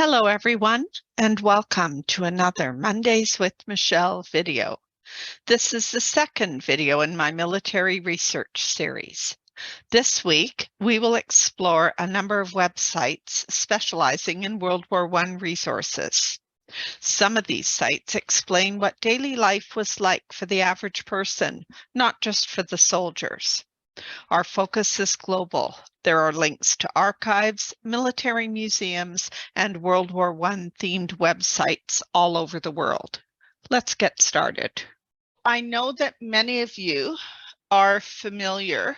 Hello, everyone, and welcome to another Mondays with Michelle video. This is the second video in my military research series. This week, we will explore a number of websites specializing in World War I resources. Some of these sites explain what daily life was like for the average person, not just for the soldiers. Our focus is global. There are links to archives, military museums, and World War I themed websites all over the world. Let's get started. I know that many of you are familiar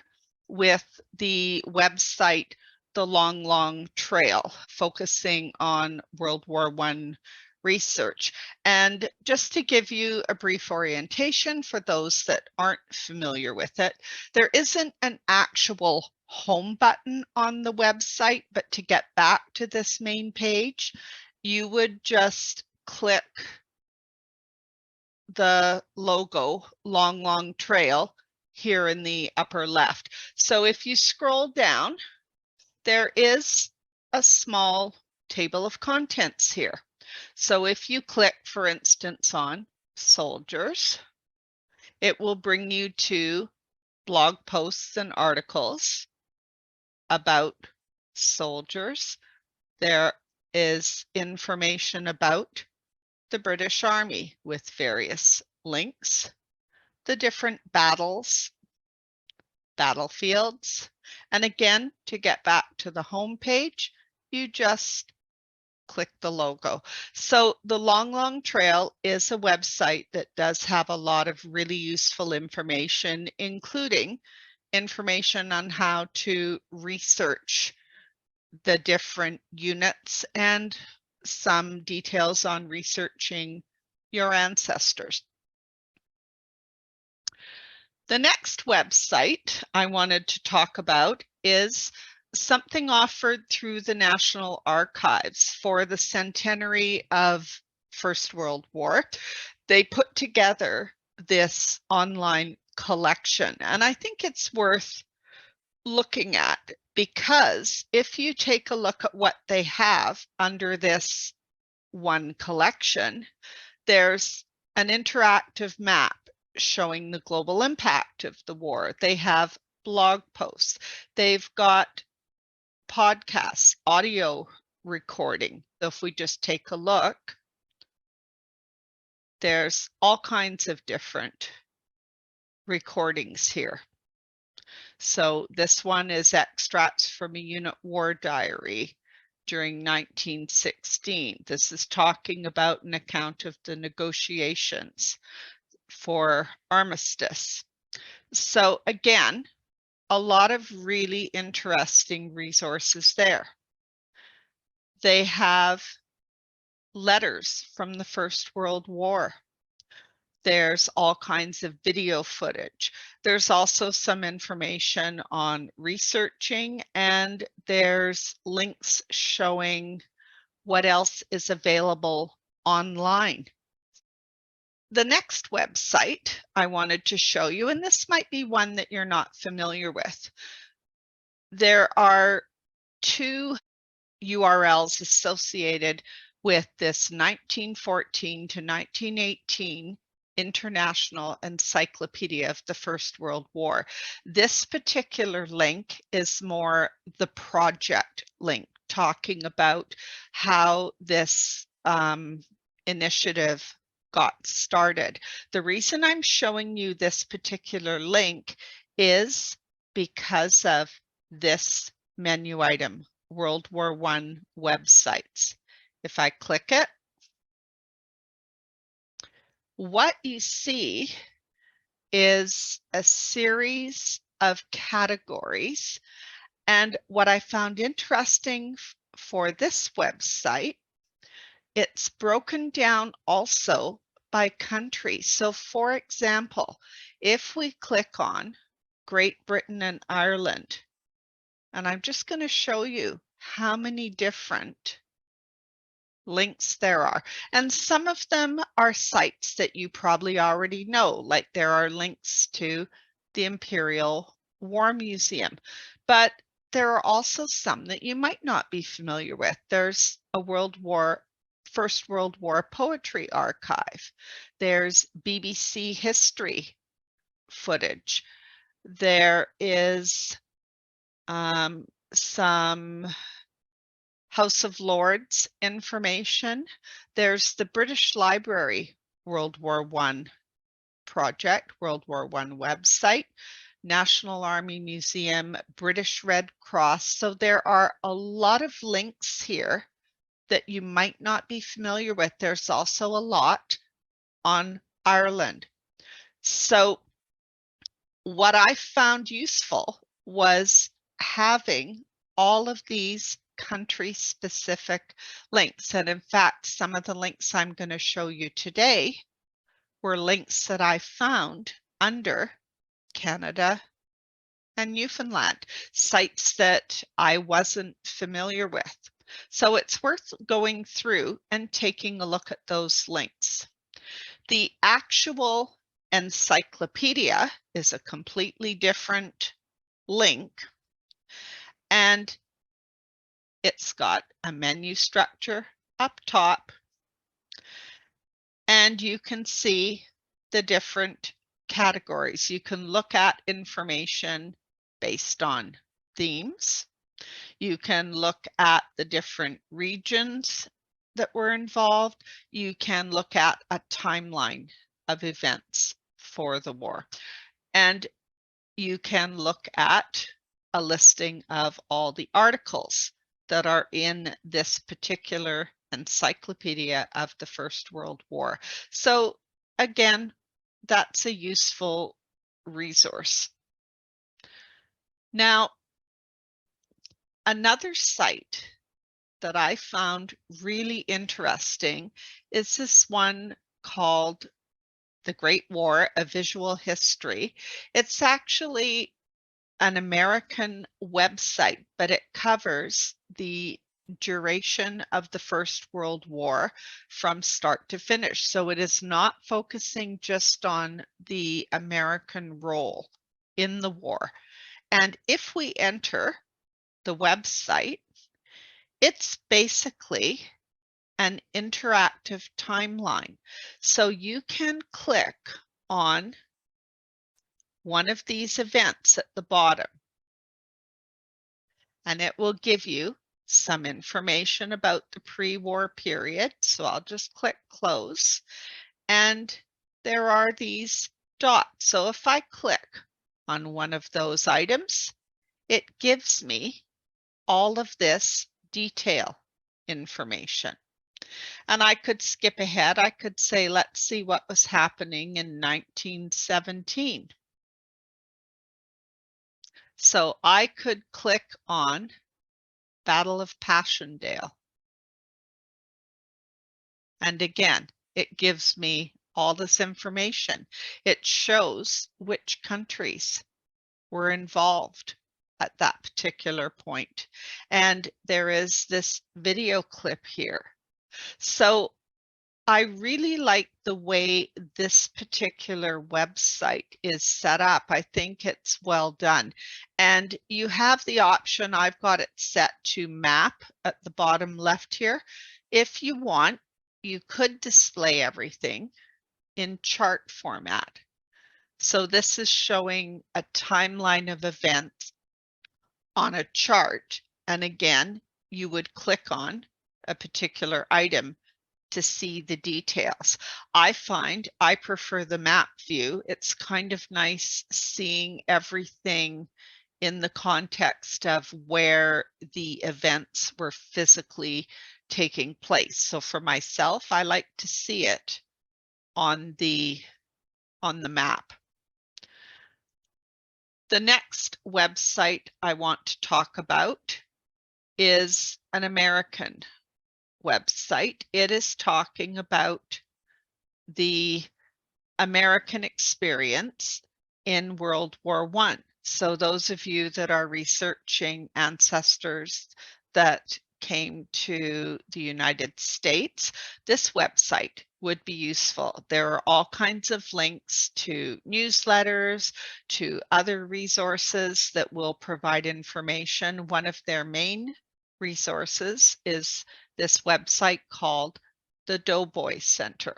with the website The Long Trail, focusing on World War I research. And just to give you a brief orientation for those that aren't familiar with it, there isn't an actual home button on the website, but to get back to this main page, you would just click the logo Long Trail here in the upper left. So if you scroll down, there is a small table of contents here. So if you click, for instance, on soldiers, it will bring you to blog posts and articles about soldiers. There is information about the British Army with various links, the different battles, battlefields, and again, to get back to the home page, you just click the logo. So the Long Trail is a website that does have a lot of really useful information, including information on how to research the different units and some details on researching your ancestors. The next website I wanted to talk about is something offered through the National Archives for the centenary of First World War. They put together this online collection, and I think it's worth looking at, because if you take a look at what they have under this one collection, there's an interactive map showing the global impact of the war. They have blog posts. They've got podcasts, audio recording. So if we just take a look, there's all kinds of different recordings here. So this one is extracts from a unit war diary during 1916. This is talking about an account of the negotiations for armistice. So again, a lot of really interesting resources there. They have letters from the First World War. There's all kinds of video footage. There's also some information on researching, and there's links showing what else is available online. The next website I wanted to show you, and this might be one that you're not familiar with. There are two URLs associated with this 1914 to 1918 International Encyclopedia of the First World War. This particular link is more the project link, talking about how this initiative got started. The reason I'm showing you this particular link is because of this menu item, World War I websites. If I click it, what you see is a series of categories. And what I found interesting for this website, it's broken down also by country. So for example, if we click on Great Britain and Ireland, and I'm just going to show you how many different links there are. And some of them are sites that you probably already know, like there are links to the Imperial War Museum. But there are also some that you might not be familiar with. There's a First World War poetry archive. There's BBC history footage. There is some House of Lords information. There's the British Library World War I project, World War I website, National Army Museum, British Red Cross. So there are a lot of links here that you might not be familiar with. There's also a lot on Ireland. So what I found useful was having all of these country-specific links. And in fact, some of the links I'm going to show you today were links that I found under Canada and Newfoundland, sites that I wasn't familiar with. So it's worth going through and taking a look at those links. The actual encyclopedia is a completely different link, and it's got a menu structure up top, and you can see the different categories. You can look at information based on themes. You can look at the different regions that were involved. You can look at a timeline of events for the war. And you can look at a listing of all the articles that are in this particular encyclopedia of the First World War. So again, that's a useful resource. Now, another site that I found really interesting is this one called The Great War, A Visual History. It's actually an American website, but it covers the duration of the First World War from start to finish. So it is not focusing just on the American role in the war. And if we enter the website, it's basically an interactive timeline. So you can click on one of these events at the bottom, and it will give you some information about the pre-war period. So I'll just click close, and there are these dots. So if I click on one of those items, it gives me all of this detail information. And I could skip ahead. I could say, let's see what was happening in 1917. So I could click on Battle of Passchendaele. And again, it gives me all this information. It shows which countries were involved at that particular point. And there is this video clip here. So I really like the way this particular website is set up. I think it's well done. And you have the option, I've got it set to map at the bottom left here. If you want, you could display everything in chart format. So this is showing a timeline of events on a chart. And again, you would click on a particular item to see the details. I find I prefer the map view. It's kind of nice seeing everything in the context of where the events were physically taking place. So for myself, I like to see it on the map. The next website I want to talk about is an American website. It is talking about the American experience in World War I. So those of you that are researching ancestors that came to the United States, this website would be useful. There are all kinds of links to newsletters, to other resources that will provide information. One of their main resources is this website called the Doughboy Center,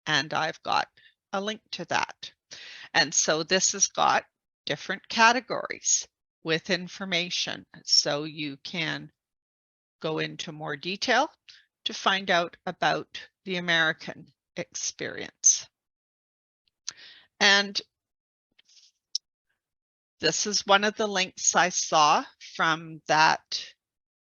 and I've got a link to that. And so this has got different categories with information, so you can go into more detail to find out about the American experience. And this is one of the links I saw from that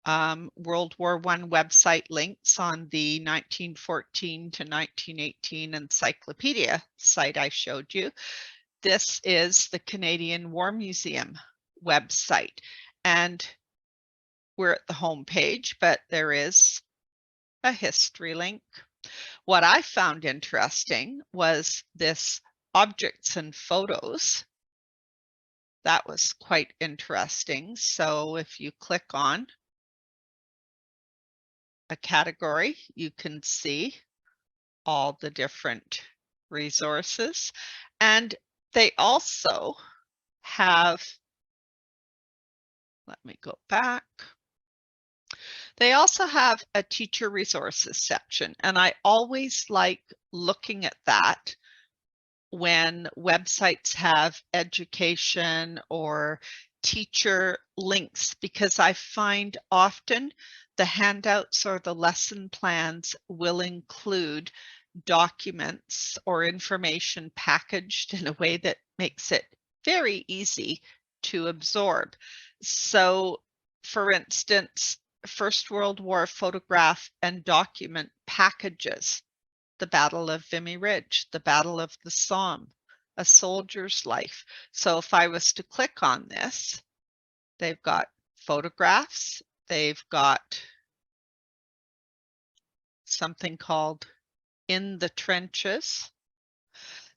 World War I website, links on the 1914 to 1918 encyclopedia site I showed you. This is the Canadian War Museum website, and we're at the home page, but there is a history link. What I found interesting was this objects and photos. That was quite interesting. So if you click on a category, you can see all the different resources. And they also have, let me go back. They also have a teacher resources section, and I always like looking at that when websites have education or teacher links, because I find often the handouts or the lesson plans will include documents or information packaged in a way that makes it very easy to absorb. So, for instance, First World War photograph and document packages, the Battle of Vimy Ridge, the Battle of the Somme, a soldier's life. So if I was to click on this, they've got photographs, they've got something called In the Trenches.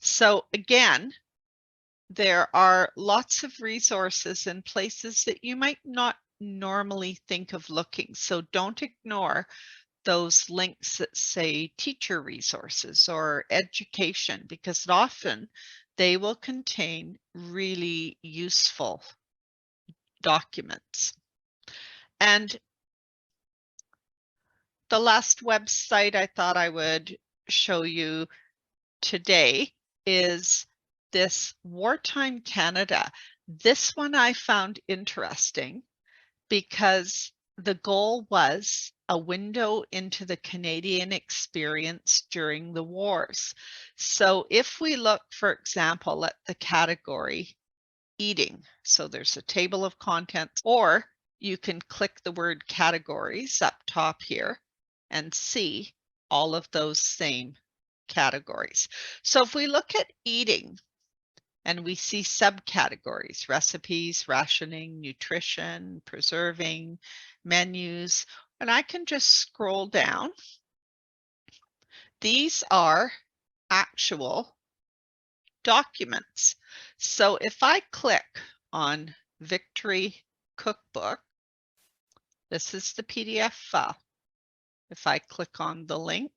So again, there are lots of resources in places that you might not normally think of looking. So don't ignore those links that say teacher resources or education, because often they will contain really useful documents. And the last website I thought I would show you today is this Wartime Canada. This one I found interesting because the goal was a window into the Canadian experience during the wars. So if we look, for example, at the category eating, so there's a table of contents, or you can click the word categories up top here and see all of those same categories. So if we look at eating, and we see subcategories: recipes, rationing, nutrition, preserving, menus, and I can just scroll down. These are actual documents. So if I click on Victory Cookbook, this is the PDF file. If I click on the link,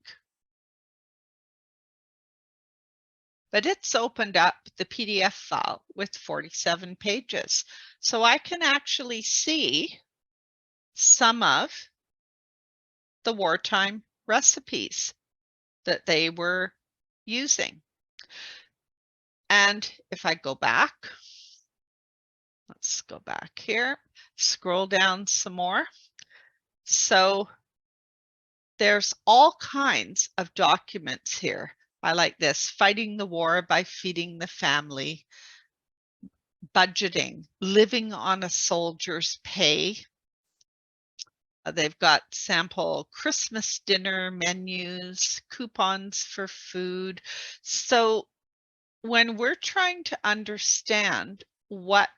but it's opened up the PDF file with 47 pages. So I can actually see some of the wartime recipes that they were using. And if I go back, let's go back here, scroll down some more. So there's all kinds of documents here. I like this: fighting the war by feeding the family, budgeting, living on a soldier's pay. They've got sample Christmas dinner menus, coupons for food. So when we're trying to understand what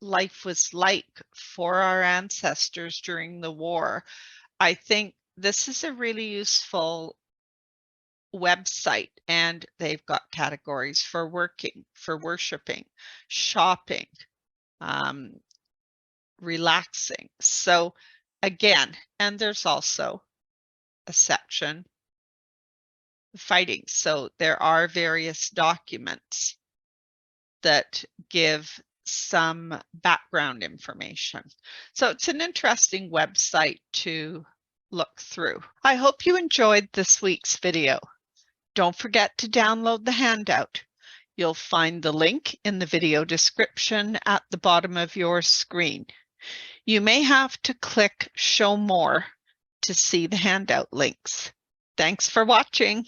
life was like for our ancestors during the war, I think this is a really useful website, and they've got categories for working, for worshiping, shopping, relaxing. So again, and there's also a section fighting. So there are various documents that give some background information. So it's an interesting website to look through. I hope you enjoyed this week's video. Don't forget to download the handout. You'll find the link in the video description at the bottom of your screen. You may have to click Show More to see the handout links. Thanks for watching.